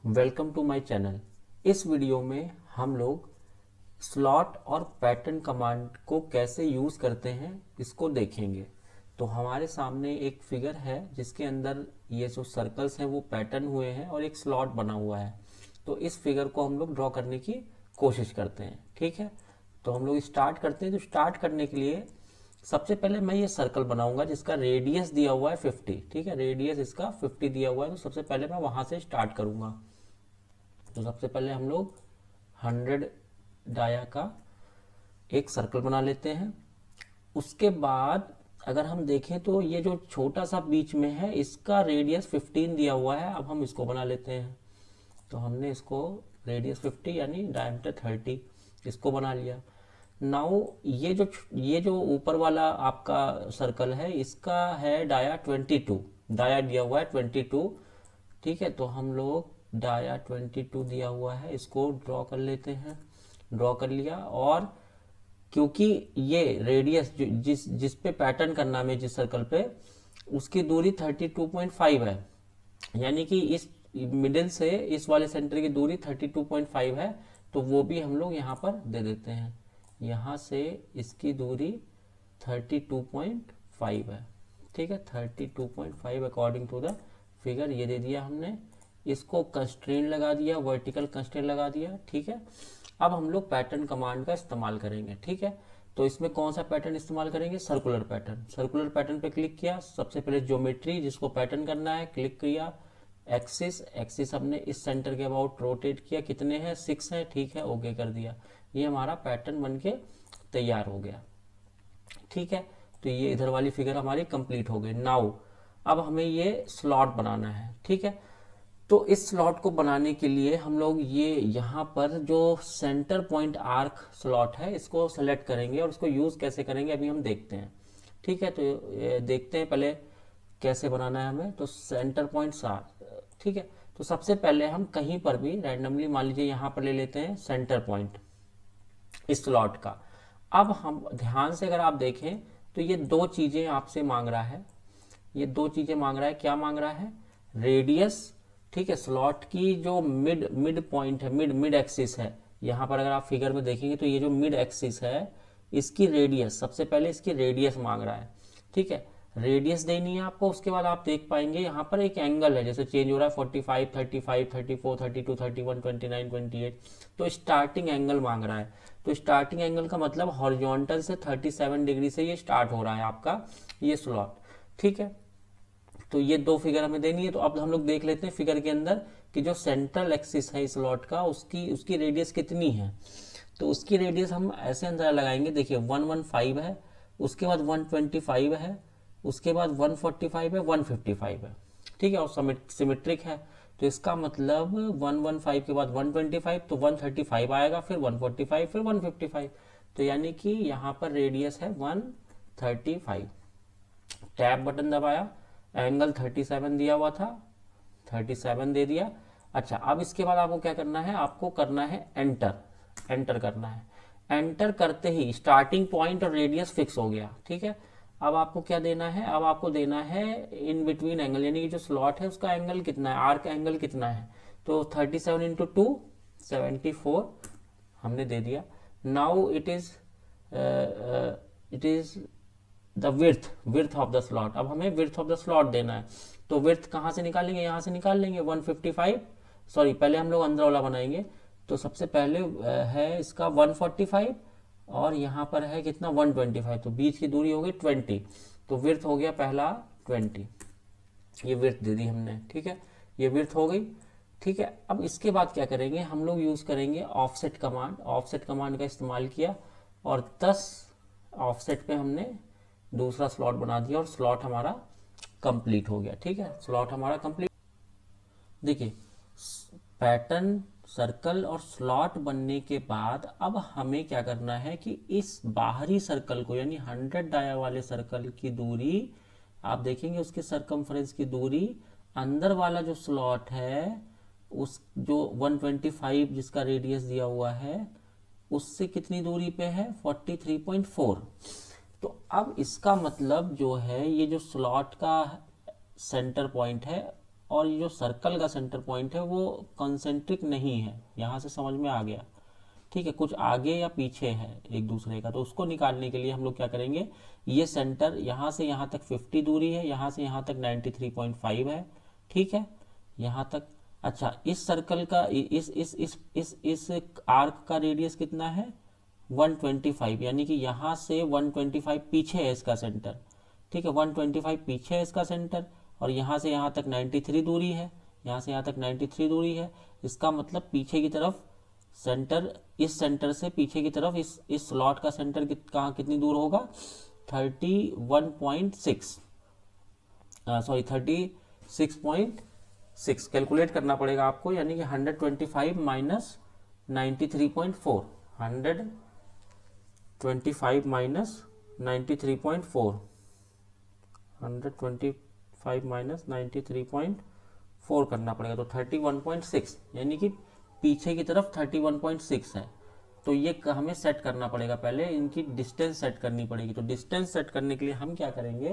Welcome to my channel. इस video में हम लोग स्लॉट और पैटर्न कमांड को कैसे यूज़ करते हैं इसको देखेंगे। तो हमारे सामने एक फिगर है जिसके अंदर ये जो सर्कल्स हैं वो पैटर्न हुए हैं और एक स्लॉट बना हुआ है। तो इस फिगर को हम लोग ड्रॉ करने की कोशिश करते हैं। ठीक है, तो हम लोग स्टार्ट करते हैं। तो स्टार्ट करने के लिए सबसे पहले मैं ये सर्कल बनाऊंगा जिसका रेडियस दिया हुआ है 50। ठीक है, रेडियस इसका 50 दिया हुआ है। तो सबसे पहले मैं वहां से स्टार्ट करूंगा। तो सबसे पहले हम लोग 100 डाया का एक सर्कल बना लेते हैं। उसके बाद अगर हम देखें तो ये जो छोटा सा बीच में है इसका रेडियस 15 दिया हुआ है। अब हम इसको बना लेते हैं। तो हमने इसको रेडियस 50 यानी डायमीटर 30 इसको बना लिया। नाउ ये जो ऊपर वाला आपका सर्कल है इसका है डाया 22। डाया दिया हुआ है 22। ठीक है, तो हम लोग डाया 22 दिया हुआ है इसको ड्रॉ कर लेते हैं। ड्रॉ कर लिया। और क्योंकि ये रेडियस जिस जिस पे पैटर्न करना है जिस सर्कल पे उसकी दूरी 32.5 है, यानी कि इस मिडिल से इस वाले सेंटर की दूरी 32.5 है। तो वो भी हम लोग यहाँ पर दे देते हैं। यहाँ से इसकी दूरी 32.5 है। ठीक है, 32.5 अकॉर्डिंग टू द फिगर ये दे दिया हमने। इसको कंस्ट्रेंट लगा दिया, वर्टिकल कंस्ट्रेंट लगा दिया। ठीक है, अब हम लोग पैटर्न कमांड का इस्तेमाल करेंगे। ठीक है, तो इसमें कौन सा पैटर्न इस्तेमाल करेंगे? Circular pattern. सर्कुलर पैटर्न पे क्लिक किया। सबसे पहले ज्योमेट्री जिसको पैटर्न करना है क्लिक किया। एक्सिस, एक्सिस हमने इस सेंटर के अबाउट रोटेट किया। कितने हैं? 6 हैं। ठीक है, ओके कर दिया। ये हमारा पैटर्न बन के तैयार हो गया। ठीक है, तो ये इधर वाली फिगर हमारी कंप्लीट हो गई। नाउ अब हमें ये स्लॉट बनाना है। ठीक है, तो इस स्लॉट को बनाने के लिए हम लोग ये यहाँ पर जो सेंटर पॉइंट आर्क स्लॉट है इसको सेलेक्ट करेंगे और उसको यूज कैसे करेंगे अभी हम देखते हैं। ठीक है, तो ये देखते हैं पहले कैसे बनाना है हमें। तो सेंटर पॉइंट आर्क, ठीक है, तो सबसे पहले हम कहीं पर भी रैंडमली मान लीजिए यहाँ पर ले लेते हैं सेंटर पॉइंट इस स्लॉट का। अब हम ध्यान से अगर आप देखें तो ये दो चीजें आपसे मांग रहा है। ये दो चीजें मांग रहा है। क्या मांग रहा है? रेडियस। ठीक है, स्लॉट की जो मिड मिड पॉइंट है, मिड मिड एक्सिस है, यहाँ पर अगर आप फिगर में देखेंगे तो ये जो मिड एक्सिस है इसकी रेडियस, सबसे पहले इसकी रेडियस मांग रहा है। ठीक है, रेडियस देनी है आपको। उसके बाद आप देख पाएंगे यहाँ पर एक एंगल है जैसे चेंज हो रहा है 45, 35, 34, 32, 31, 29, 28। तो स्टार्टिंग एंगल मांग रहा है। तो स्टार्टिंग एंगल का मतलब हॉरिजॉन्टल से 37 डिग्री से ये स्टार्ट हो रहा है आपका ये स्लॉट। ठीक है, तो ये दो फिगर हमें देनी है। तो अब हम लोग देख लेते हैं फिगर के अंदर कि जो सेंट्रल एक्सिस है इस स्लॉट का उसकी उसकी रेडियस कितनी है। तो उसकी रेडियस हम ऐसे अंदाजा लगाएंगे। देखिए 115 है, उसके बाद 125 है, उसके बाद 145 है, 155 है। ठीक है, और सिमेट्रिक है। तो इसका मतलब 115 के बाद 125 तो 135 आएगा, फिर 145, फिर 155। तो यानी कि यहाँ पर रेडियस है 135। टैब बटन दबाया, एंगल 37 दिया हुआ था, 37 दे दिया। अच्छा, अब इसके बाद आपको क्या करना है? आपको करना है एंटर। एंटर करना है। एंटर करते ही स्टार्टिंग पॉइंट और रेडियस फिक्स हो गया। ठीक है, अब आपको क्या देना है? अब आपको देना है इन बिटवीन एंगल, यानी कि जो स्लॉट है उसका एंगल कितना है, आर्क एंगल कितना है। तो 37 इंटू 2 74 हमने दे दिया। Now it is the विर्थ of the slot. अब हमें विर्थ ऑफ द स्लॉट देना है। तो विर्थ कहाँ से निकालेंगे? यहाँ से निकाल लेंगे 155। सॉरी, पहले हम लोग अंदर वाला बनाएंगे। तो सबसे पहले है इसका 145 और यहाँ पर है कितना 125। तो बीच की दूरी हो गई 20। तो विर्थ हो गया पहला 20। ये विर्थ दे दी हमने। ठीक है, ये विर्थ हो गई। ठीक है, अब इसके बाद क्या करेंगे? हम लोग यूज करेंगे ऑफसेट कमांड। ऑफसेट कमांड का इस्तेमाल किया और 10 ऑफसेट पे हमने दूसरा स्लॉट बना दिया और स्लॉट हमारा कंप्लीट हो गया। ठीक है, स्लॉट हमारा कंप्लीट। देखिए, पैटर्न, सर्कल और स्लॉट बनने के बाद अब हमें क्या करना है कि इस बाहरी सर्कल को यानी 100 डाया वाले सर्कल की दूरी आप देखेंगे, उसके सरकमफ्रेंस की दूरी अंदर वाला जो स्लॉट है उस जो 125 जिसका रेडियस दिया हुआ है उससे कितनी दूरी पे है? 43.4। तो अब इसका मतलब जो है ये जो स्लॉट का सेंटर पॉइंट है और ये जो सर्कल का सेंटर पॉइंट है वो कंसेंट्रिक नहीं है, यहाँ से समझ में आ गया। ठीक है, कुछ आगे या पीछे है एक दूसरे का, तो उसको निकालने के लिए हम लोग क्या करेंगे, ये सेंटर यहाँ से यहाँ तक 50 दूरी है, यहाँ से यहाँ तक 93.5 है। ठीक है, यहाँ तक। अच्छा, इस सर्कल का इस आर्क का रेडियस कितना है, 125, यानी कि यहाँ से 125 पीछे है इसका सेंटर। ठीक है, 125 पीछे है इसका सेंटर, और यहाँ से यहाँ तक 93 दूरी है, यहाँ से यहाँ तक 93 दूरी है। इसका मतलब पीछे की तरफ सेंटर, इस सेंटर से पीछे की तरफ इस स्लॉट का सेंटर कहाँ कितनी दूर होगा, 31.6, सॉरी 36.6 कैलकुलेट करना पड़ेगा आपको, यानी कि 125 माइनस 93.4, 125 माइनस 93.4, 125 माइनस 93.4 करना पड़ेगा, तो 31.6, यानी कि पीछे की तरफ 31.6 है। तो ये हमें सेट करना पड़ेगा, पहले इनकी डिस्टेंस सेट करनी पड़ेगी। तो डिस्टेंस सेट करने के लिए हम क्या करेंगे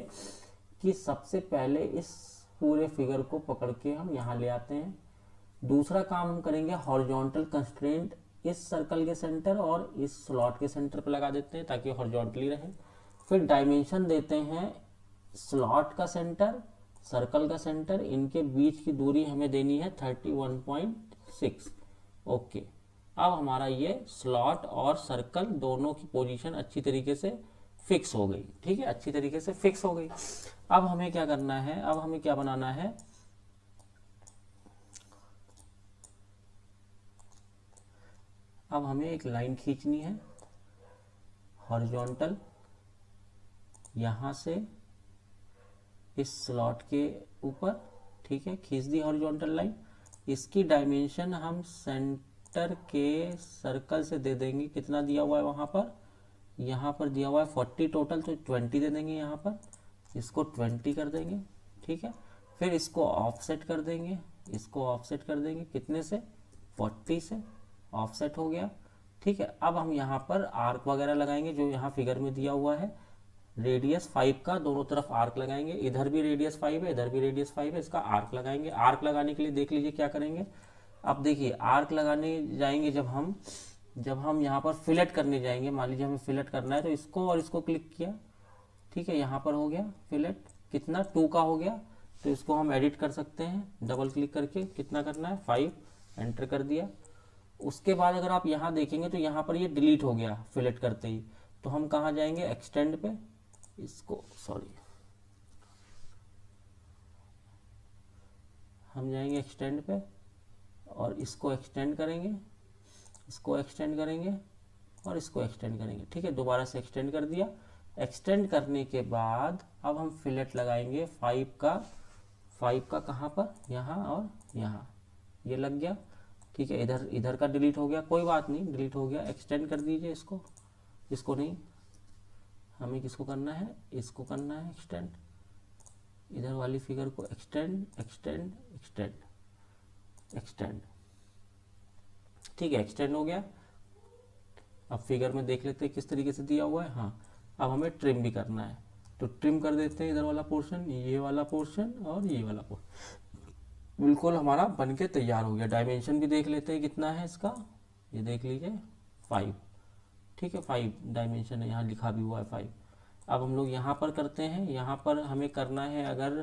कि सबसे पहले इस पूरे फिगर को पकड़ के हम यहाँ ले आते हैं। दूसरा काम हम करेंगे, हॉरिजॉन्टल कंस्ट्रेंट इस सर्कल के सेंटर और इस स्लॉट के सेंटर पर लगा देते हैं ताकि हॉरिजॉन्टली रहे। फिर डायमेंशन देते हैं, स्लॉट का सेंटर, सर्कल का सेंटर, इनके बीच की दूरी हमें देनी है 31.6। ओके, अब हमारा ये स्लॉट और सर्कल दोनों की पोजीशन अच्छी तरीके से फिक्स हो गई। ठीक है, अच्छी तरीके से फिक्स हो गई। अब हमें क्या करना है, अब हमें क्या बनाना है, अब हमें एक लाइन खींचनी है हॉरिजॉन्टल, यहाँ से इस स्लॉट के ऊपर। ठीक है, खींच दी हॉरिजॉन्टल लाइन। इसकी डायमेंशन हम सेंटर के सर्कल से दे देंगे, कितना दिया हुआ है वहाँ पर, यहाँ पर दिया हुआ है 40 टोटल, तो 20 दे देंगे यहाँ पर, इसको 20 कर देंगे। ठीक है, फिर इसको ऑफसेट कर देंगे, इसको ऑफसेट कर देंगे कितने से, 40 से, ऑफसेट हो गया। ठीक है, अब हम यहाँ पर आर्क वगैरह लगाएंगे जो यहाँ फिगर में दिया हुआ है, रेडियस 5 का दोनों तरफ आर्क लगाएंगे, इधर भी रेडियस 5 है, इधर भी रेडियस 5 है, इसका आर्क लगाएंगे। आर्क लगाने के लिए देख लीजिए क्या करेंगे। अब देखिए, आर्क लगाने जाएंगे जब हम यहाँ पर फिलेट करने जाएंगे, मान लीजिए हमें फिलेट करना है, तो इसको और इसको क्लिक किया। ठीक है, यहाँ पर हो गया फिलेट, कितना 2 का हो गया, तो इसको हम एडिट कर सकते हैं डबल क्लिक करके, कितना करना है 5, एंटर कर दिया। उसके बाद अगर आप यहाँ देखेंगे तो यहाँ पर ये डिलीट हो गया फिलेट करते ही, तो हम कहाँ जाएंगे, एक्सटेंड पे, इसको सॉरी हम जाएंगे एक्सटेंड पे और इसको एक्सटेंड करेंगे, इसको एक्सटेंड करेंगे और इसको एक्सटेंड करेंगे। ठीक है, दोबारा से एक्सटेंड कर दिया। एक्सटेंड करने के बाद अब हम फिलेट लगाएंगे 5 का कहाँ पर, यहाँ और यहाँ, ये लग गया। ठीक है, इधर का डिलीट हो गया, कोई बात नहीं, डिलीट हो गया। एक्सटेंड कर दीजिए इसको नहीं, हमें किसको करना है, इसको करना है एक्सटेंड, इधर वाली फिगर को एक्सटेंड एक्सटेंड एक्सटेंड एक्सटेंड। ठीक है, एक्सटेंड हो गया। अब फिगर में देख लेते हैं किस तरीके से दिया हुआ है। हाँ, अब हमें ट्रिम भी करना है, तो ट्रिम कर देते हैं इधर वाला पोर्शन, ये वाला पोर्शन और ये वाला पोर्शन। बिल्कुल हमारा बन के तैयार हो गया। डायमेंशन भी देख लेते हैं कितना है इसका, ये देख लीजिए 5। ठीक है, 5 डायमेंशन है, यहाँ लिखा भी हुआ है 5। अब हम लोग यहाँ पर करते हैं, यहाँ पर हमें करना है, अगर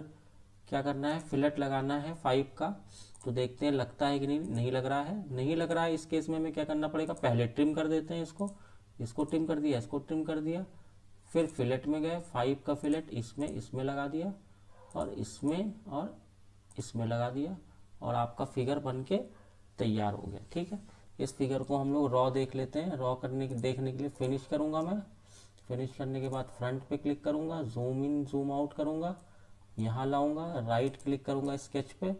क्या करना है, फिलेट लगाना है 5 का, तो देखते हैं लगता है कि नहीं लग रहा है, नहीं लग रहा है। इस केस में हमें क्या करना पड़ेगा, पहले ट्रिम कर देते हैं इसको ट्रिम कर दिया, इसको ट्रिम कर दिया, फिर फिलेट में गए, 5 का फिलेट इसमें लगा दिया और इसमें लगा दिया, और आपका फिगर बन के तैयार हो गया। ठीक है, इस फिगर को हम लोग रॉ देख लेते हैं। रॉ देखने के लिए फिनिश करूँगा मैं, फिनिश करने के बाद फ्रंट पे क्लिक करूँगा, जूम इन जूम आउट करूँगा, यहाँ लाऊंगा, राइट क्लिक करूँगा स्केच पे,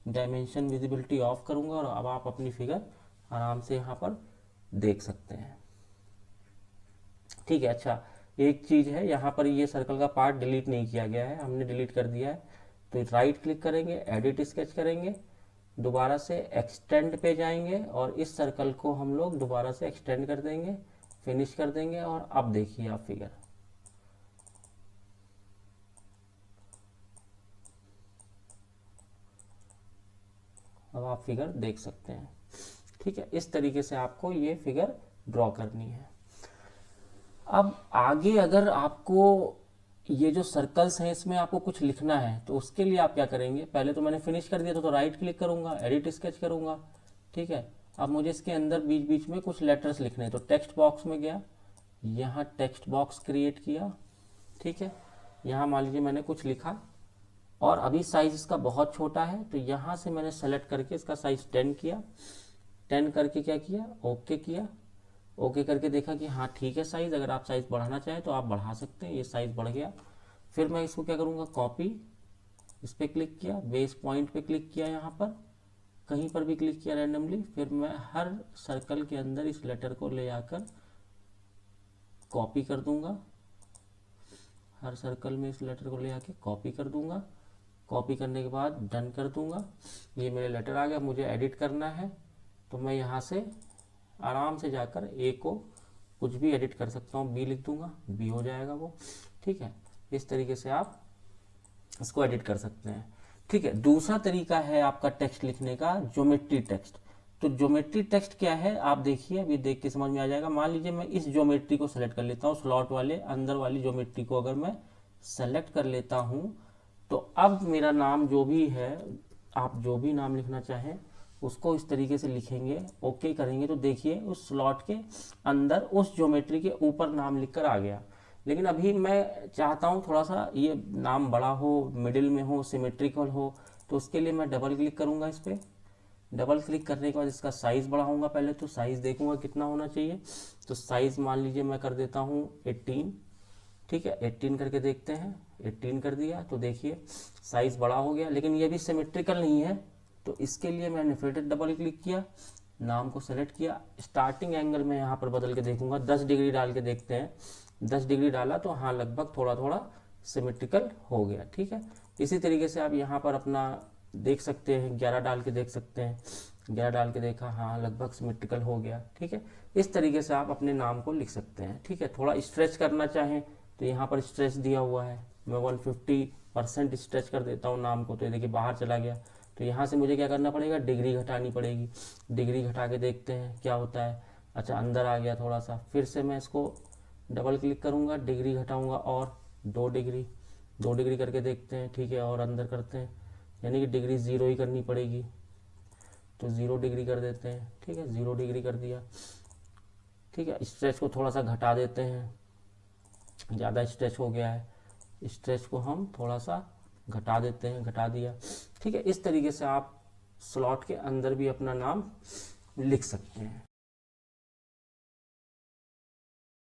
डायमेंशन विजिबिलिटी ऑफ करूँगा, और अब आप अपनी फिगर आराम से यहाँ पर देख सकते हैं। ठीक है, अच्छा एक चीज़ है, यहाँ पर ये सर्कल का पार्ट डिलीट नहीं किया गया है, हमने डिलीट कर दिया है। तो राइट क्लिक करेंगे, एडिट स्केच करेंगे, दोबारा से एक्सटेंड पे जाएंगे और इस सर्कल को हम लोग दोबारा से एक्सटेंड कर देंगे, फिनिश कर देंगे। और अब देखिए आप फिगर, अब आप फिगर देख सकते हैं, ठीक है। इस तरीके से आपको ये फिगर ड्रॉ करनी है। अब आगे अगर आपको ये जो सर्कल्स हैं इसमें आपको कुछ लिखना है तो उसके लिए आप क्या करेंगे, पहले तो मैंने फिनिश कर दिया तो राइट क्लिक करूंगा, एडिट स्केच करूंगा, ठीक है। अब मुझे इसके अंदर बीच बीच में कुछ लेटर्स लिखने हैं तो टेक्स्ट बॉक्स में गया, यहाँ टेक्स्ट बॉक्स क्रिएट किया, ठीक है। यहाँ मान लीजिए मैंने कुछ लिखा और अभी साइज इसका बहुत छोटा है तो यहाँ से मैंने सेलेक्ट करके इसका साइज 10 किया, 10 करके क्या किया, ओके किया। ओके करके देखा कि हाँ ठीक है साइज़, अगर आप साइज़ बढ़ाना चाहें तो आप बढ़ा सकते हैं, ये साइज़ बढ़ गया। फिर मैं इसको क्या करूँगा, कॉपी, इस पर क्लिक किया, बेस पॉइंट पे क्लिक किया, यहाँ पर कहीं पर भी क्लिक किया रैंडमली। फिर मैं हर सर्कल के अंदर इस लेटर को ले आकर कॉपी कर दूंगा, हर सर्कल में इस लेटर को ले आके कॉपी कर दूंगा। कॉपी करने के बाद डन कर दूंगा। ये मेरे लेटर आ गया, मुझे एडिट करना है तो मैं यहाँ से आराम से जाकर ए को कुछ भी एडिट कर सकता हूँ, बी लिख दूंगा, बी हो जाएगा वो, ठीक है। इस तरीके से आप इसको एडिट कर सकते हैं, ठीक है। दूसरा तरीका है आपका टेक्स्ट लिखने का, ज्योमेट्री टेक्स्ट। तो ज्योमेट्री टेक्स्ट क्या है आप देखिए, अभी देख के समझ में आ जाएगा। मान लीजिए मैं इस ज्योमेट्री को सेलेक्ट कर लेता हूँ, स्लॉट वाले अंदर वाली ज्योमेट्री को अगर मैं सेलेक्ट कर लेता हूँ तो अब मेरा नाम जो भी है, आप जो भी नाम लिखना चाहें उसको इस तरीके से लिखेंगे, ओके करेंगे तो देखिए उस स्लॉट के अंदर उस ज्योमेट्री के ऊपर नाम लिखकर आ गया। लेकिन अभी मैं चाहता हूँ थोड़ा सा ये नाम बड़ा हो, मिडिल में हो, सिमेट्रिकल हो, तो उसके लिए मैं डबल क्लिक करूँगा इस पर। डबल क्लिक करने के बाद इसका साइज़ बढ़ाऊंगा, पहले तो साइज़ देखूंगा कितना होना चाहिए। तो साइज़ मान लीजिए मैं कर देता हूँ 18, ठीक है। 18 करके देखते हैं, 18 कर दिया तो देखिए साइज़ बड़ा हो गया, लेकिन ये भी सिमेट्रिकल नहीं है। तो इसके लिए मैंने फिर डबल क्लिक किया, नाम को सेलेक्ट किया, स्टार्टिंग एंगल में यहाँ पर बदल के देखूंगा, 10 डिग्री डाल के देखते हैं। 10 डिग्री डाला तो हाँ लगभग थोड़ा थोड़ा सिमेट्रिकल हो गया, ठीक है। इसी तरीके से आप यहाँ पर अपना देख सकते हैं, 11 डाल के देख सकते हैं, 11 डाल के देखा हाँ लगभग सिमेट्रिकल हो गया, ठीक है। इस तरीके से आप अपने नाम को लिख सकते हैं, ठीक है। थोड़ा स्ट्रेच करना चाहें तो यहाँ पर स्ट्रेच दिया हुआ है, मैं 150% स्ट्रेच कर देता हूँ नाम को, तो ये देखिए बाहर चला गया। तो यहाँ से मुझे क्या करना पड़ेगा, डिग्री घटानी पड़ेगी। डिग्री घटा के देखते हैं क्या होता है। अच्छा अंदर आ गया थोड़ा सा, फिर से मैं इसको डबल क्लिक करूँगा, डिग्री घटाऊँगा और 2 डिग्री, 2 डिग्री करके देखते हैं, ठीक है। और अंदर करते हैं, यानी कि डिग्री 0 ही करनी पड़ेगी, तो 0 डिग्री कर देते हैं, ठीक है। 0 डिग्री कर दिया, ठीक है। स्ट्रेच को थोड़ा सा घटा देते हैं, ज़्यादा स्ट्रेच हो गया है, स्ट्रेच को हम थोड़ा सा घटा देते हैं, घटा दिया, ठीक है। इस तरीके से आप स्लॉट के अंदर भी अपना नाम लिख सकते हैं।